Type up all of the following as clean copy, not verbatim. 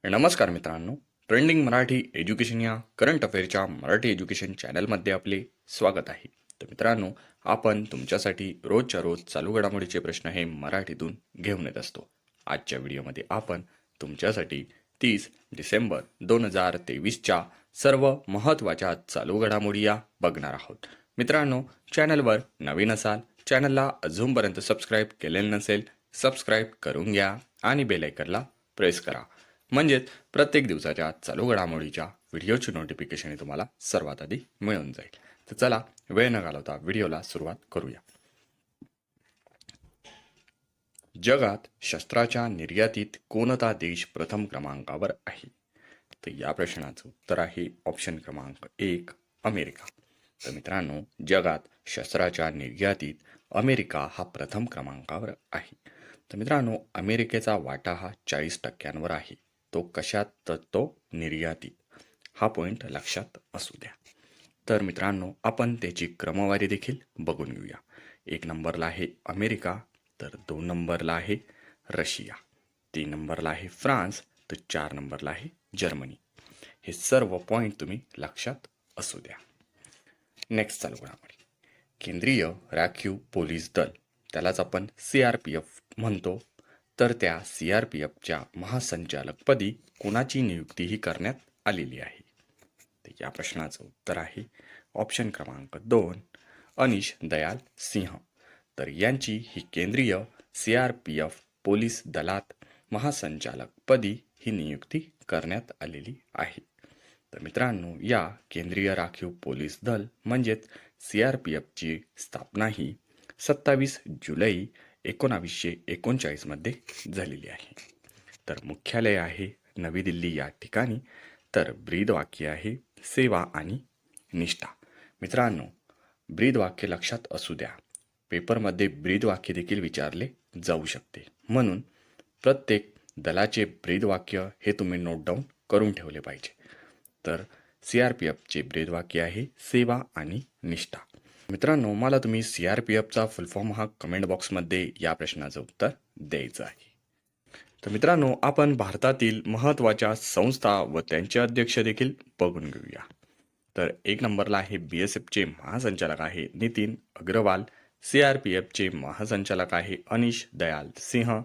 नमस्कार मित्रांनो, trending Marathi education या करंट अफेअरच्या मराठी एज्युकेशन चॅनलमध्ये आपले स्वागत आहे. तर मित्रांनो, आपण तुमच्यासाठी रोजच्या रोज चालू घडामोडीचे प्रश्न हे मराठीतून घेऊन येत असतो. आजच्या व्हिडिओमध्ये आपण तुमच्यासाठी 30 डिसेंबर 2023च्या सर्व महत्त्वाच्या चालू घडामोडी या बघणार आहोत. मित्रांनो, चॅनलवर नवीन असाल, चॅनलला अजूनपर्यंत सबस्क्राईब केलेलं नसेल, सबस्क्राईब करून घ्या आणि बेल आयकनला प्रेस करा. म्हणजेच प्रत्येक दिवसाच्या चालू घडामोडीच्या व्हिडिओची नोटिफिकेशन तुम्हाला सर्वात आधी मिळून जाईल. तर चला वेळ न घालवता व्हिडिओला सुरुवात करूया. जगात शस्त्राच्या निर्यातीत कोणता देश प्रथम क्रमांकावर आहे? तर या प्रश्नाचं उत्तर आहे ऑप्शन क्रमांक 1, अमेरिका. तर मित्रांनो, जगात शस्त्राच्या निर्यातीत अमेरिका हा प्रथम क्रमांकावर आहे. तर मित्रांनो, अमेरिकेचा वाटा हा 40% आहे. तो कशात? तर तो निर्यातीत. हा पॉईंट लक्षात असू द्या. तर मित्रांनो, आपण त्याची क्रमवारी देखील बघून घेऊया. 1 नंबरला आहे अमेरिका, तर 2 नंबरला आहे रशिया, 3 नंबरला आहे फ्रान्स, तर 4 नंबरला आहे जर्मनी. हे सर्व पॉईंट तुम्ही लक्षात असू द्या. नेक्स्ट चालू घडामोडी. केंद्रीय राखीव पोलीस दल, त्यालाच आपण CRPF म्हणतो. तर त्या CRPFच्या महासंचालकपदी कोणाची नियुक्तीही करण्यात आलेली आहे? तर या प्रश्नाचं उत्तर आहे ऑप्शन क्रमांक 2, अनिश दयाल सिंह. तर यांची ही केंद्रीय CRPF पोलीस दलात महासंचालकपदी ही नियुक्ती करण्यात आलेली आहे. तर मित्रांनो, या केंद्रीय राखीव पोलीस दल म्हणजेच CRPFची स्थापना ही 27 जुलै 1939 मध्ये झालेली आहे. तर मुख्यालय आहे नवी दिल्ली या ठिकाणी. तर ब्रीदवाक्य आहे सेवा आणि निष्ठा. मित्रांनो, ब्रीदवाक्य लक्षात असू द्या. पेपरमध्ये ब्रीदवाक्य देखील विचारले जाऊ शकते, म्हणून प्रत्येक दलाचे ब्रीदवाक्य हे तुम्ही नोट डाऊन करून ठेवले पाहिजे. तर CRPFचे ब्रीदवाक्य आहे सेवा आणि निष्ठा. मित्रांनो, मला तुम्ही CRPFचा फुल फॉर्म हा कमेंट बॉक्समध्ये या प्रश्नाचं उत्तर द्यायचं आहे. तर मित्रांनो, आपण भारतातील महत्त्वाच्या संस्था व त्यांचे अध्यक्ष देखील बघून घेऊया. तर 1 नंबरला आहे BSFचे महासंचालक आहे नितीन अग्रवाल, CRPFचे महासंचालक आहे अनिश दयाल सिंह,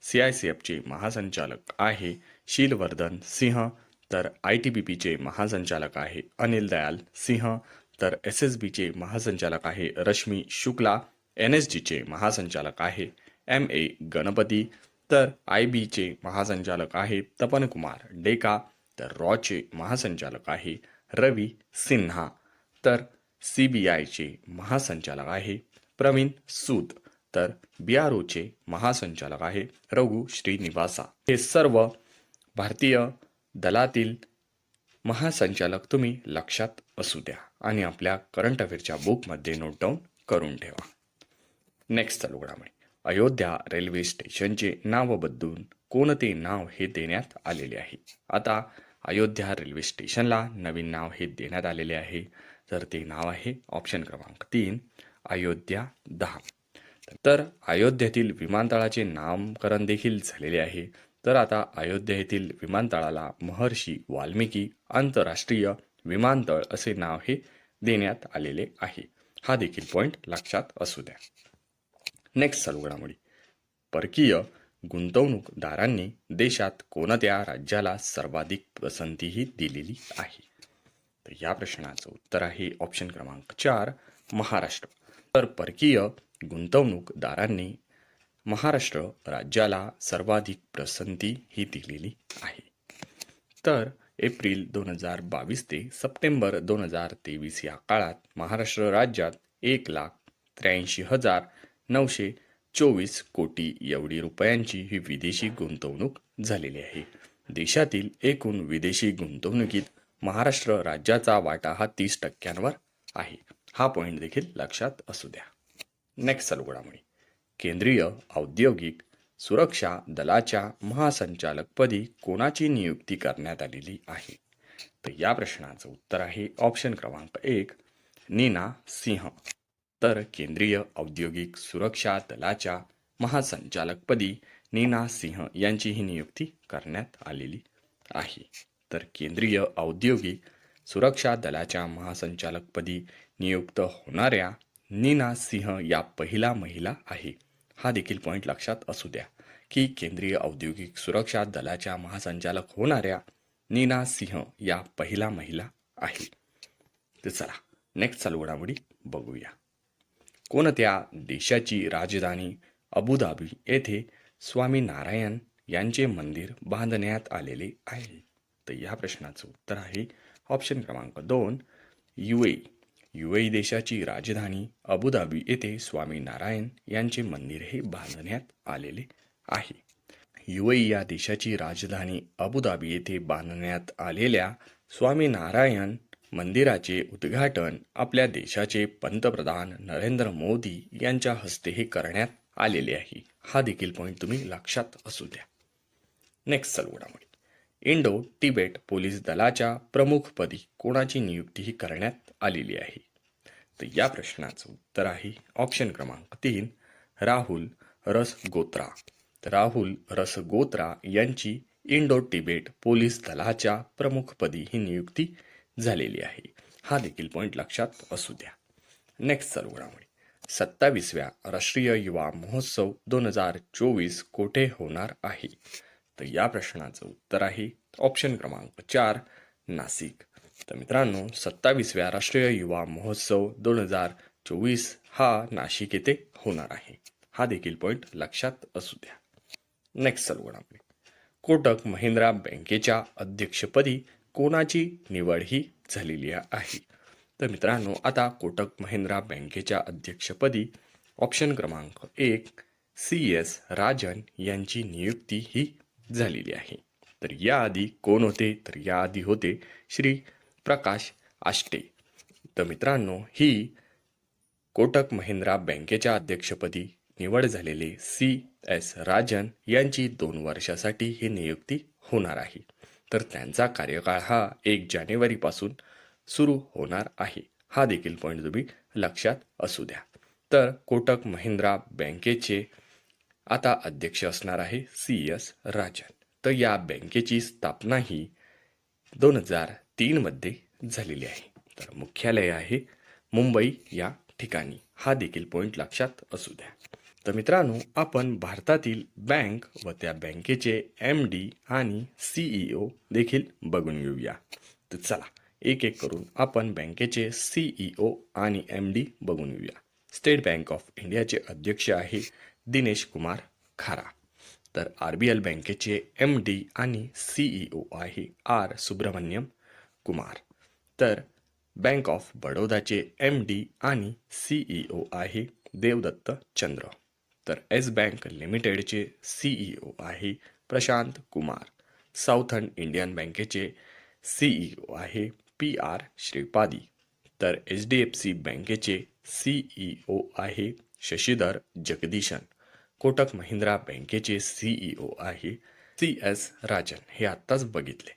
CICFचे महासंचालक आहे शीलवर्धन सिंह, तर ITBPचे महासंचालक आहे अनिल दयाल सिंह, तर SSBचे महासंचालक आहे रश्मी शुक्ला, NSGचे महासंचालक आहे MA गणपती, तर IBचे महासंचालक आहे तपन कुमार डेका, तर रॉचे महासंचालक आहे रवी सिन्हा, तर CBIचे महासंचालक आहे प्रवीण सूद, तर BROचे महासंचालक आहे रघु श्रीनिवासा. हे सर्व भारतीय दलातील महासंचालक तुम्ही लक्षात असू द्या आणि आपल्या करंट अफेअरच्या बुकमध्ये नोट डाऊन करून ठेवा. नेक्स्ट चालू घडामोडी. अयोध्या रेल्वे स्टेशनचे नाव बदलून कोणते नाव हे देण्यात आलेले आहे? आता अयोध्या रेल्वे स्टेशनला नवीन नाव हे देण्यात आलेले आहे. तर ते नाव आहे ऑप्शन क्रमांक 3, अयोध्या 10. तर अयोध्येतील विमानतळाचे नामकरण देखील झालेले आहे. तर आता अयोध्या येथील विमानतळाला महर्षी वाल्मिकी आंतरराष्ट्रीय विमानतळ असे नाव हे देण्यात आलेले आहे. हा देखील पॉईंट लक्षात असू द्या. नेक्स्ट चालू घडामोडी. परकीय गुंतवणूकदारांनी देशात कोणत्या राज्याला सर्वाधिक पसंतीही दिलेली आहे? तर या प्रश्नाचं उत्तर आहे ऑप्शन क्रमांक 4, महाराष्ट्र. तर परकीय गुंतवणूकदारांनी महाराष्ट्र राज्याला सर्वाधिक पसंती ही दिलेली आहे. तर एप्रिल 2022 ते सप्टेंबर 2023 या काळात महाराष्ट्र राज्यात 1,83,924 कोटी एवढी रुपयांची ही विदेशी गुंतवणूक झालेली आहे. देशातील एकूण विदेशी गुंतवणुकीत महाराष्ट्र राज्याचा वाटा हा 30%वर आहे. हा पॉईंट देखील लक्षात असू द्या. नेक्स्ट चालू घडामोडी. केंद्रीय औद्योगिक सुरक्षा दलाच्या महासंचालकपदी कोणाची नियुक्ती करण्यात आलेली आहे? तर या प्रश्नाचं उत्तर आहे ऑप्शन क्रमांक 1, नीना सिंह. तर केंद्रीय औद्योगिक सुरक्षा दलाच्या महासंचालकपदी नीना सिंह यांची ही नियुक्ती करण्यात आलेली आहे? तर केंद्रीय औद्योगिक सुरक्षा दलाच्या महासंचालकपदी नियुक्त होणाऱ्या नीना सिंह या पहिला महिला आहे. हा देखील पॉईंट लक्षात असू द्या की केंद्रीय औद्योगिक सुरक्षा दलाच्या महासंचालक होणाऱ्या नीना सिंह या पहिला महिला आहे. तर चला नेक्स्ट चालू घडामोडी बघूया. कोणत्या देशाची राजधानी अबुधाबी येथे स्वामीनारायण यांचे मंदिर बांधण्यात आलेले आहे? तर या प्रश्नाचं उत्तर आहे ऑप्शन क्रमांक 2 UAE. UAE देशाची राजधानी अबुधाबी येथे स्वामीनारायण यांचे मंदिर हे बांधण्यात आलेले आहे. UAE या देशाची राजधानी अबुधाबी येथे बांधण्यात आलेल्या स्वामीनारायण मंदिराचे उद्घाटन आपल्या देशाचे पंतप्रधान नरेंद्र मोदी यांच्या हस्ते हे करण्यात आलेले आहे. हा देखील पॉईंट तुम्ही लक्षात असू द्या. नेक्स्ट चालू घडामोडी. इंडो तिबेट पोलीस दलाच्या प्रमुखपदी कोणाची नियुक्ती ही करण्यात आलेली आहे? तर या प्रश्नाचं उत्तर आहे ऑप्शन क्रमांक 3 राहुल रसगोत्रा. तर राहुल रसगोत्रा यांची इंडो तिबेट पोलीस दलाच्या प्रमुखपदी ही नियुक्ती झालेली आहे. हा देखील पॉईंट लक्षात असू द्या. नेक्स्ट चालू घडामोडी. 27व्या राष्ट्रीय युवा महोत्सव 2024 कोठे होणार आहे? तर या प्रश्नाचं उत्तर आहे ऑप्शन क्रमांक 4 नाशिक. तर मित्रांनो 27व्या राष्ट्रीय युवा महोत्सव 2024 हा नाशिक येथे होणार आहे. हा देखील पॉईंट लक्षात असू द्या. नेक्स्ट चालू घडामोडी. कोटक महिंद्रा बँकेच्या अध्यक्षपदी कोणाची निवड ही झालेली आहे? तर मित्रांनो आता कोटक महिंद्रा बँकेच्या अध्यक्षपदी ऑप्शन क्रमांक 1 CS राजन यांची नियुक्ती ही झालेली आहे. तर याआधी कोण होते? तर याआधी होते श्री प्रकाश आष्टे. तर मित्रांनो ही कोटक महिंद्रा बँकेच्या अध्यक्षपदी निवड झालेले CS राजन यांची 2 वर्षासाठी ही नियुक्ती होणार आहे. तर त्यांचा कार्यकाळ हा 1 जानेवारीपासून सुरू होणार आहे. हा देखील पॉईंट तुम्ही लक्षात असू द्या. तर कोटक महिंद्रा बँकेचे आता अध्यक्ष असणार आहे CS राजन. तर या बँकेची स्थापना ही 2003 मध्ये झालेली आहे. तर मुख्यालय आहे मुंबई या ठिकाणी. हा देखील पॉईंट लक्षात असू द्या. तर मित्रांनो आपण भारतातील बँक व त्या बँकेचे MD आणि CEO देखील बघून घेऊया. तर चला एक एक करून आपण बँकेचे CEO आणि MD बघून घेऊया. स्टेट बँक ऑफ इंडियाचे अध्यक्ष आहे दिनेश कुमार खारा. तर RBL बँकेचे MD आणि CEO आहे R सुब्रमण्यम कुमार. तर बँक ऑफ बडोदाचे MD आणि CEO आहे देवदत्त चंद्र. तर येस बँक लिमिटेडचे CEO आहे प्रशांत कुमार. साऊथर्न इंडियन बँकेचे CEO आहे PR श्रीपादी. तर HDFC बँकेचे CEO आहे शशिधर जगदीशन. कोटक महिंद्रा बँकेचे CEO आहे CS राजन. हे आत्ताच बघितले.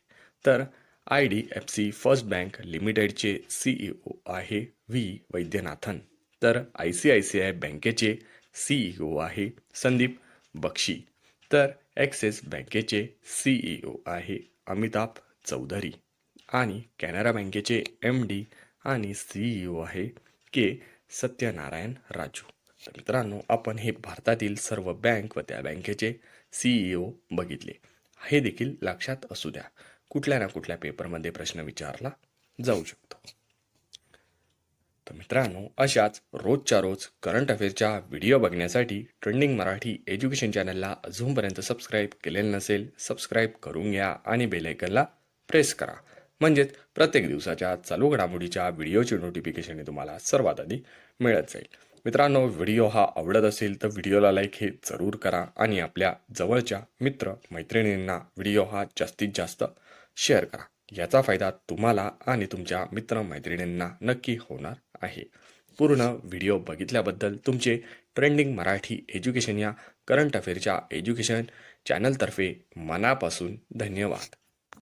तर IDFC फर्स्ट बँक लिमिटेडचे CEO आहे V वैद्यनाथन. तर ICICI बँकेचे CEO आहे संदीप बक्षी. तर ॲक्सिस बँकेचे CEO आहे अमिताभ चौधरी. आणि कॅनरा बँकेचे MD आणि CEO आहे के सत्यनारायण राजू. तर मित्रांनो आपण हे भारतातील सर्व बँक व त्या बँकेचे CEO बघितले. हे देखील लक्षात असू द्या. कुठल्या ना कुठल्या पेपरमध्ये प्रश्न विचारला जाऊ शकतो. तर मित्रांनो अशाच रोजच्या रोज करंट अफेअरच्या व्हिडिओ बघण्यासाठी ट्रेंडिंग मराठी एज्युकेशन चॅनलला अजूनपर्यंत सबस्क्राईब केलेलं नसेल सबस्क्राईब करून घ्या आणि बेल आयकनला प्रेस करा. म्हणजेच प्रत्येक दिवसाच्या चालू घडामोडीच्या व्हिडिओची नोटिफिकेशन तुम्हाला सर्वात आधी मिळत जाईल. मित्रांनो व्हिडिओ हा आवडत असेल तर व्हिडिओला लाईक हे जरूर करा आणि आपल्या जवळच्या मित्र मैत्रिणींना व्हिडिओ हा जास्तीत जास्त शेअर करा. याचा फायदा तुम्हाला आणि तुमच्या मित्र मैत्रिणींना नक्की होणार आहे. पूर्ण व्हिडिओ बघितल्याबद्दल तुमचे ट्रेंडिंग मराठी एज्युकेशन या करंट अफेअरच्या एज्युकेशन चॅनलतर्फे मनापासून धन्यवाद.